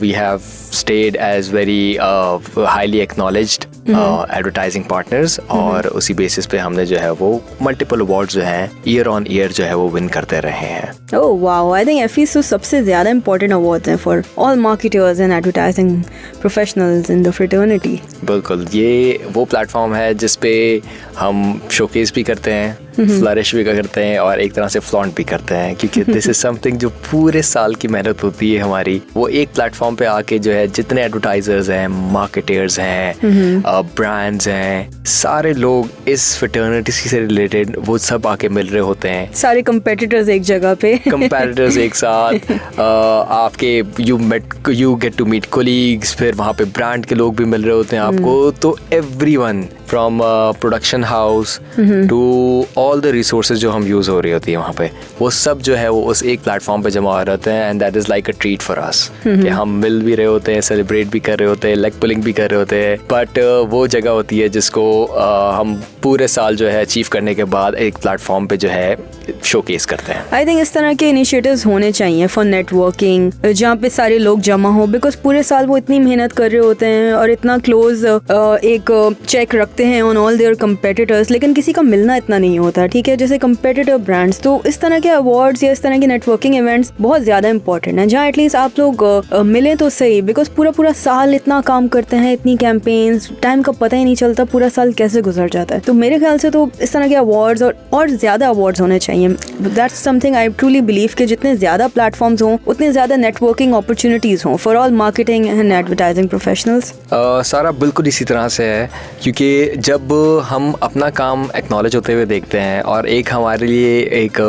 we have stayed as very highly acknowledged advertising partners और उसी बेसिस पे हमने जो है वो मल्टीपल अवार्ड्स जो हैं ईयर ऑन ईयर जो है वो विन करते रहे हैं. Oh wow, I think FEs तो सबसे ज़्यादा इम्पोर्टेंट अवार्ड्स हैं for all marketers and advertising professionals in the fraternity. बिल्कुल, ये वो प्लेटफॉर्म है जिस पे हम शोकेस भी करते हैं, फ्लरिश भी करते हैं और एक तरह से फ्लॉन्ट भी करते हैं, क्योंकि दिस इज समथिंग जो पूरे साल की मेहनत होती है हमारी, वो एक प्लेटफॉर्म पे आके जो है जितने एडवर्टाइजर्स हैं, मार्केटर्स हैं, ब्रांड्स हैं, सारे लोग इस फ्रेटर्निटी से रिलेटेड वो सब आके मिल रहे होते हैं. सारे कंपेटिटर्स एक जगह पे, कंपेटिटर्स एक साथ, आपके you get to meet colleagues, फिर वहाँ पे ब्रांड के लोग भी मिल रहे होते हैं आपको. तो everyone from production house to all the resources जो हम यूज़ हो रही होती है वहाँ पे, वो सब जो है वो उस एक प्लेटफॉर्म पे जमा हो रहते हैं. And that is like a treat for us कि हम मिल भी रहे होते हैं, सेलिब्रेट भी कर रहे होते हैं, लेग पुलिंग भी कर रहे होते हैं. बट वो जगह होती है जिसको हम पूरे साल जो है अचीव करने के बाद एक प्लेटफॉर्म पे जो है शोकेस करते हैं. आई थिंक इस तरह के इनिशिएटिव्स होने चाहिए फॉर नेटवर्किंग, जहाँ पे सारे लोग जमा हो, बिकॉज पूरे साल वो इतनी मेहनत कर रहे होते हैं और इतना क्लोज एक चेक रखते हैं ऑन ऑल देयर कंपेटिटर्स, लेकिन किसी का मिलना इतना नहीं होता. ठीक है, जैसे कंपेटिटिव ब्रांड्स, तो इस तरह के अवार्ड्स या इस तरह के नेटवर्किंग इवेंट्स बहुत ज़्यादा इंपॉर्टेंट हैं, जहाँ एटलीस्ट आप लोग मिलें तो सही, बिकॉज पूरा साल इतना काम करते हैं, इतनी कैंपेन्स, टाइम का पता ही नहीं चलता पूरा साल कैसे गुजर जाता है. तो मेरे ख्याल से तो इस तरह के अवार्ड्स और ज़्यादा अवार्ड्स होने चाहिए. That's something I truly believe कि जितने ज़्यादा प्लेटफॉर्म्स हों उतने ज़्यादा नेटवर्किंग अपॉर्चुनिटीज़ हों for all marketing and advertising professionals. सारा बिल्कुल इसी तरह से है, क्योंकि जब हम अपना काम एक्नॉलेज होते हुए देखते हैं और एक हमारे लिए एक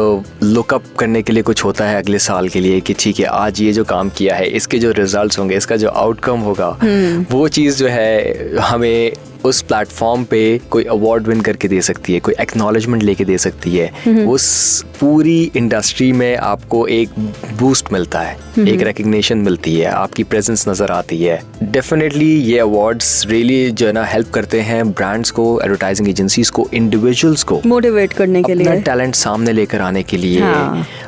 लुकअप करने के लिए कुछ होता है अगले साल के लिए कि ठीक है आज ये जो काम किया है इसके जो रिजल्ट्स होंगे, इसका जो आउटकम होगा, वो चीज़ जो है हमें उस प्लेटफॉर्म पे कोई अवार्ड विन करके दे सकती है, कोई एक्नॉलेजमेंट लेके दे सकती है. उस पूरी इंडस्ट्री में आपको एक बूस्ट मिलता है, एक रिकग्निशन मिलती है, आपकी प्रेजेंस नजर आती है. डेफिनेटली ये अवार्ड्स रियली जो है ना हेल्प करते हैं ब्रांड्स को, एडवर्टाइजिंग एजेंसीज को, इंडिविजुअल्स को मोटिवेट करने के लिए, अपना टैलेंट सामने लेकर आने के लिए.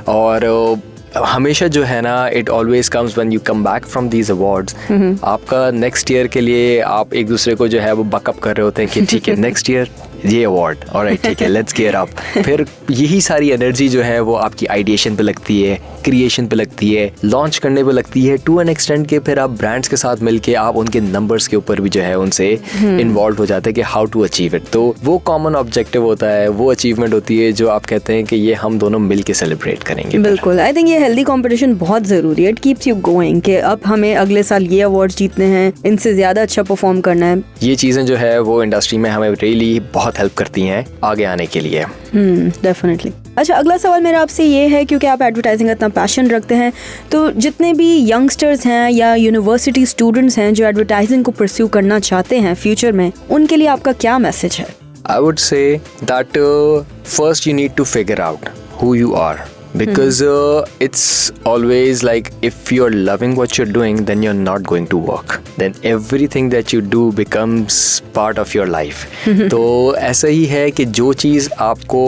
और हमेशा जो है ना it always comes when you come back from these awards. आपका नेक्स्ट ईयर के लिए आप एक दूसरे को जो है वो बकअप कर रहे होते हैं कि ठीक है नेक्स्ट ईयर ये अवार्ड, ऑलराइट ठीक है, लेट्स गियर अप। फिर यही सारी एनर्जी जो है वो आपकी आइडिएशन पे लगती है, क्रिएशन पे लगती है, लॉन्च करने पे लगती है, टू एन एक्सटेंड के फिर आप ब्रांड्स के साथ मिलके आप उनके नंबर्स के ऊपर भी जो है उनसे इन्वॉल्व हो जाते हैं कि हाउ टू अचीव इट। तो वो कॉमन ऑब्जेक्टिव होता है, वो अचीवमेंट होती है जो आप कहते हैं कि ये हम दोनों मिल के सेलिब्रेट करेंगे। बिल्कुल, आई थिंक ये हेल्दी कंपटीशन बहुत जरूरी है। इट कीप्स यू गोइंग कि अब हमें अगले साल ये अवार्ड जीतने हैं, इनसे ज्यादा अच्छा परफॉर्म करना है। ये चीजें जो है वो इंडस्ट्री में हमें रियली बहुत हेल्प करती हैं आगे आने के लिए। डेफिनेटली। अच्छा, अगला सवाल मेरा आपसे ये है, क्योंकि आप एडवर्टाइजिंग का इतना पैशन रखते हैं, तो जितने भी यंगस्टर्स हैं या यूनिवर्सिटी स्टूडेंट्स हैं जो एडवर्टाइजिंग को परस्यू करना चाहते हैं फ्यूचर में, उनके लिए आपका क्या मैसेज है? I would say that first you need to figure out who you are, because it's always like if you're loving what you're doing, then you're not going to work. Then everything that you do becomes part of your life. तो ऐसा ही है कि जो चीज़ आपको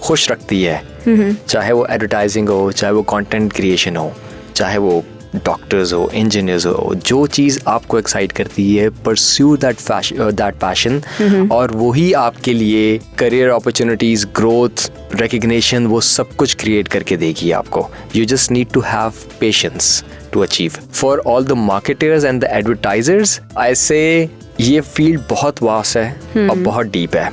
खुश रखती है, चाहे वो एडवर्टाइजिंग हो, चाहे वो कंटेंट क्रिएशन हो, चाहे वो डॉक्टर्स हो, इंजीनियर्स हो, जो चीज़ आपको एक्साइट करती है, परस्यू दैट पैशन, और वही आपके लिए करियर अपॉर्चुनिटीज, ग्रोथ, रिकग्निशन, वो सब कुछ क्रिएट करके देगी आपको। You just need to have patience to achieve. For all the marketers and the advertisers, I say ये फील्ड बहुत वास्ट है और बहुत डीप है।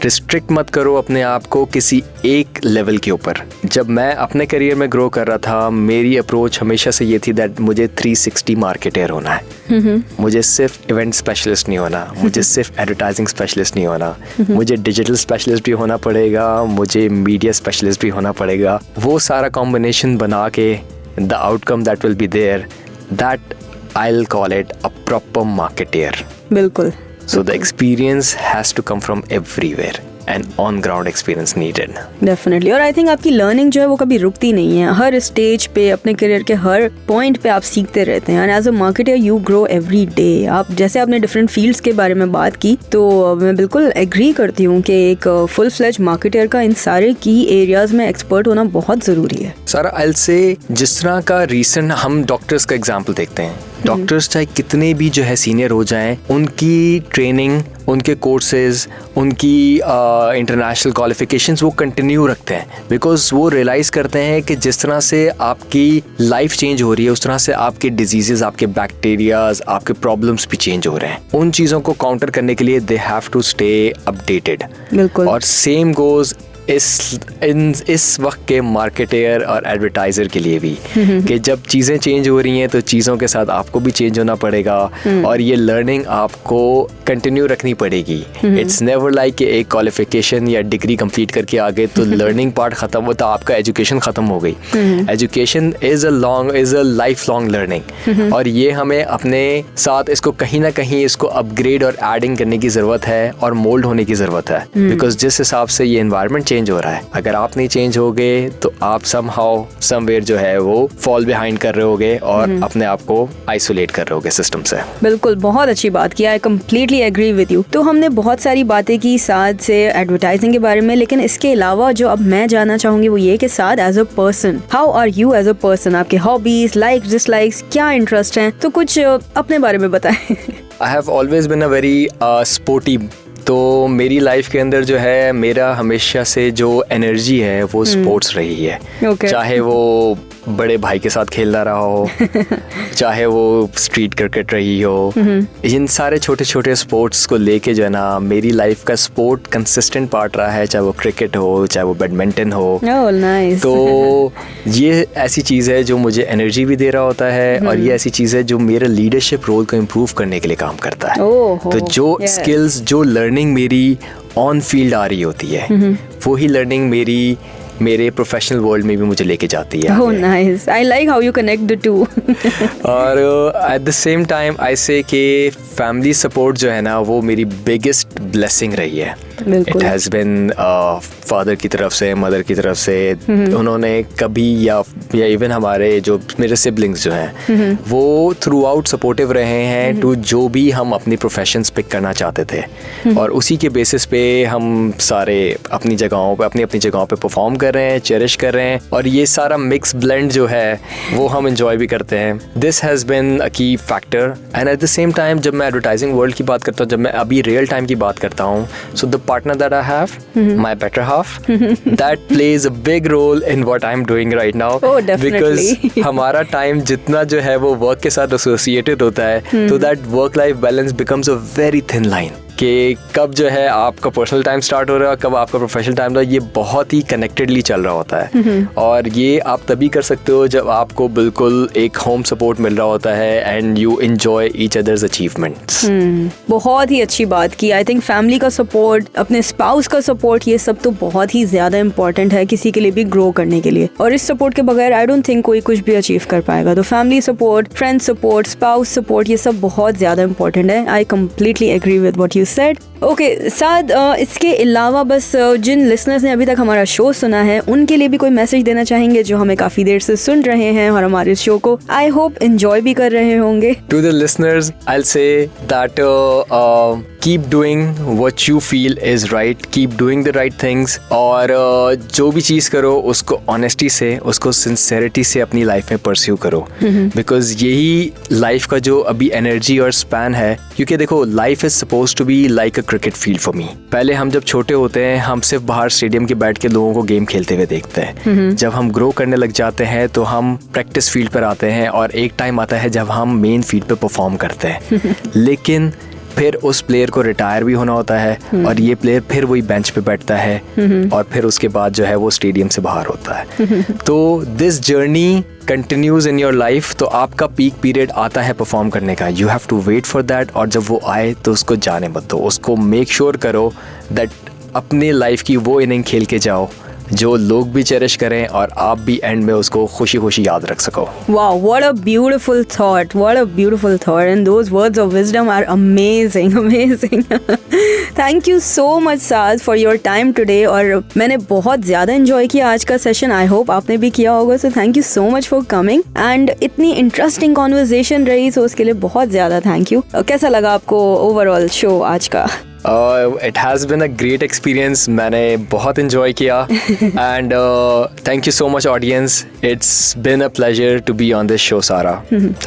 रिस्ट्रिक्ट मत करो अपने आप को किसी एक लेवल के ऊपर। जब मैं अपने करियर में ग्रो कर रहा था, मेरी अप्रोच हमेशा से ये थी दैट मुझे 360 मार्केटर होना है। मुझे सिर्फ इवेंट स्पेशलिस्ट नहीं होना, मुझे सिर्फ एडवर्टाइजिंग स्पेशलिस्ट नहीं होना, मुझे डिजिटल स्पेशलिस्ट भी होना पड़ेगा, मुझे मीडिया स्पेशलिस्ट भी होना पड़ेगा। वो सारा कॉम्बिनेशन बना के the outcome that will be there, that I'll call it a proper marketeer. बिल्कुल। So the experience has to come from everywhere and on ground experience needed. Definitely. और आई थिंक आपकी लर्निंग जो है वो कभी रुकती नहीं है। हर स्टेज पे, अपने करियर के हर पॉइंट पे आप सीखते रहते हैं। And as a marketer you grow every day. आप जैसे आपने डिफरेंट फील्ड्स के बारे में बात की, तो मैं बिल्कुल एग्री करती हूँ कि एक फुल फ्लेज मार्केटर का इन सारे की एरियाज में एक्सपर्ट होना बहुत जरूरी है। सारा I'll say, जिस तरह का रीसेंट हम डॉक्टर्स का एग्जाम्पल देखते हैं, डॉक्टर्स चाहे कितने भी जो है सीनियर हो जाएं, उनकी ट्रेनिंग, उनके कोर्सेज, उनकी इंटरनेशनल क्वालिफिकेशंस वो कंटिन्यू रखते हैं, बिकॉज वो रियलाइज़ करते हैं कि जिस तरह से आपकी लाइफ चेंज हो रही है, उस तरह से आपके डिजीजेज, आपके बैक्टीरियाज, आपके प्रॉब्लम्स भी चेंज हो रहे हैं। उन चीज़ों को काउंटर करने के लिए they have to stay updated. बिल्कुल। और सेम गोज इस वक्त के मार्केटर और एडवर्टाइजर के लिए भी, कि जब चीज़ें चेंज हो रही हैं तो चीज़ों के साथ आपको भी चेंज होना पड़ेगा, और ये लर्निंग आपको कंटिन्यू रखनी पड़ेगी। इट्स नेवर लाइक कि एक क्वालिफिकेशन या डिग्री कंप्लीट करके आ गए तो लर्निंग पार्ट ख़त्म होता, आपका एजुकेशन ख़त्म हो गई। Education is a life long learning, और ये हमें अपने साथ इसको कहीं ना कहीं इसको अपग्रेड और एडिंग करने की ज़रूरत है और मोल्ड होने की ज़रूरत है, बिकॉज जिस हिसाब से ये एनवायरनमेंट चेंज हो रहा है, अगर आप नहीं चेंज होगे तो आप समहाउ समवेयर जो है वो फॉल बिहाइंड कर रहे होगे और अपने आप को आइसोलेट कर रहे होगे सिस्टम से। बिल्कुल, बहुत अच्छी बात की। I completely agree with you. तो हमने बहुत सारी बातें की साथ से एडवर्टाइजिंग के बारे में, लेकिन इसके अलावा जो अब मैं जानना चाहूंगी वो ये कि साथ as a person, how are you as a person? आपके हॉबीज, लाइक्स, डिसलाइक्स, क्या इंटरेस्ट हैं? तो कुछ अपने बारे में बताएं। I have always been a very sporty, तो मेरी लाइफ के अंदर जो है मेरा हमेशा से जो एनर्जी है वो स्पोर्ट्स रही है। चाहे वो बड़े भाई के साथ खेलना रहा हो, चाहे वो स्ट्रीट क्रिकेट रही हो, इन सारे छोटे छोटे स्पोर्ट्स को लेके जो है ना मेरी लाइफ का स्पोर्ट कंसिस्टेंट पार्ट रहा है, चाहे वो क्रिकेट हो, चाहे वो बैडमिंटन हो। nice. तो ये ऐसी चीज़ है जो मुझे एनर्जी भी दे रहा होता है, और ये ऐसी चीज़ है जो मेरे लीडरशिप रोल को इम्प्रूव करने के लिए काम करता है। तो जो स्किल्स, जो लर्निंग मेरी ऑन फील्ड आ रही होती है, वही लर्निंग मेरे प्रोफेशनल वर्ल्ड में भी मुझे लेके जाती है। Oh nice. I like how you connect the two. और eight the same time I से कि फैमिली सपोर्ट जो है ना वो मेरी बिगेस्ट ब्लेसिंग रही है। इट हैज़ बिन फादर की तरफ से, मदर की तरफ से, उन्होंने कभी या इवन हमारे जो मेरे सिबलिंग्स जो हैं वो थ्रू आउट सपोर्टिव रहे हैं टू जो भी हम अपनी प्रोफेशंस पिक करना चाहते थे, और उसी के बेसिस पे हम सारे अपनी जगहों पे अपनी जगहों पे परफॉर्म कर रहे हैं, चेरिश कर रहे हैं, और ये सारा मिक्स ब्लेंड जो है वो हम एंजॉय भी करते हैं। दिस हैज़ बिन अ की factor. And eight the same time जब मैं एडवर्टाइजिंग वर्ल्ड की बात करता हूँ, जब मैं अभी रियल टाइम की बात करता हूँ, so the partner that I have, my better half, that plays a big role in what I'm doing right now. Oh, definitely. Because हमारा time जितना जो है वो work के साथ associated होता है, तो that work-life balance becomes a very thin line. कि कब जो है आपका पर्सनल टाइम स्टार्ट हो रहा है, कब आपका प्रोफेशनल टाइम हो रहा है, ये बहुत ही कनेक्टेडली चल रहा होता है. और ये आप तभी कर सकते हो जब आपको बिल्कुल एक होम सपोर्ट मिल रहा होता है and you enjoy each others achievements. बहुत ही अच्छी बात की. आई थिंक फैमिली का सपोर्ट, अपने स्पाउस का सपोर्ट, ये सब तो बहुत ही ज्यादा इंपॉर्टेंट है किसी के लिए भी ग्रो करने के लिए. और इस सपोर्ट के बगैर आई डोंट थिंक कोई कुछ भी अचीव कर पाएगा. तो family support, friend support, spouse support, ये सब बहुत ज्यादा इंपॉर्टेंट है. I completely agree with what you said. Okay Saad, इसके अलावा बस जिन लिसनर्स ने अभी तक हमारा शो सुना है उनके लिए भी कोई मैसेज देना चाहेंगे जो हमें काफी देर से सुन रहे हैं और हमारे शो को आई होप एंजॉय भी कर रहे होंगे. To the listeners I will say that keep doing what you feel is right, keep doing the right things. और जो भी चीज़ करो उसको ऑनेस्टी से, उसको सिंसेरिटी से अपनी लाइफ में परस्यू करो. बिकॉज यही लाइफ का जो अभी एनर्जी और स्पैन है. क्योंकि देखो, life is suppose to be like a cricket field for me. पहले हम जब छोटे होते हैं हम सिर्फ बाहर स्टेडियम के बैठ के लोगों को गेम खेलते हुए देखते हैं. जब हम ग्रो करने लग जाते हैं तो हम प्रैक्टिस फील्ड पर आते हैं और एक टाइम आता है जब हम मेन फील्ड पे परफॉर्म करते हैं. लेकिन फिर उस प्लेयर को रिटायर भी होना होता है और ये प्लेयर फिर वही बेंच पे बैठता है और फिर उसके बाद जो है वो स्टेडियम से बाहर होता है. तो this journey continues in your life. तो आपका पीक पीरियड आता है परफॉर्म करने का. You have to wait for that. और जब वो आए तो उसको जाने मत दो. उसको मेक श्योर करो दैट अपने लाइफ की वो इनिंग खेल के जाओ जो लोग भी चेरिश करें और आप भी एंड में उसको खुशी खुशी याद रख सको. Wow, what a beautiful thought. What a beautiful thought. And those words of wisdom are amazing, amazing. Thank you so much, Saad, for your time today. और मैंने बहुत ज़्यादा enjoy किया आज का सेशन. I hope आपने भी किया होगा. So thank you so much for coming. And इतनी interesting conversation रही, so उसके लिए बहुत ज़्यादा thank you. कैसा लगा आपको overall show आज का? It has been a great experience. मैंने बहुत enjoy किया and thank you so much audience. It's been a pleasure to be on this show, Sara.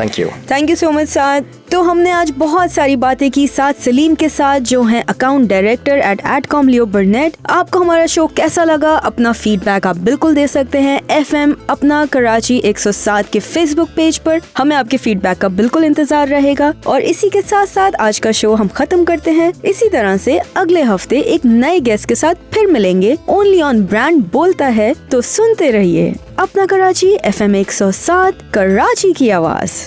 Thank you. Thank you so much, Saad. तो हमने आज बहुत सारी बातें की साद सलीम के साथ जो हैं account director at Adcom Leo Burnett. आपको हमारा शो कैसा लगा? अपना फीडबैक आप बिल्कुल दे सकते हैं FM अपना कराची 107 के फेसबुक पेज पर. हमें आपके फीडबैक का बिल्कुल इंतजार रहेगा. और इसी के साथ साथ आज का शो हम खत्म करते हैं. इसी तरह से अगले हफ्ते एक नए गेस्ट के साथ फिर मिलेंगे ओनली ऑन ब्रांड बोलता है. तो सुनते रहिए अपना कराची FM 107, कराची की आवाज.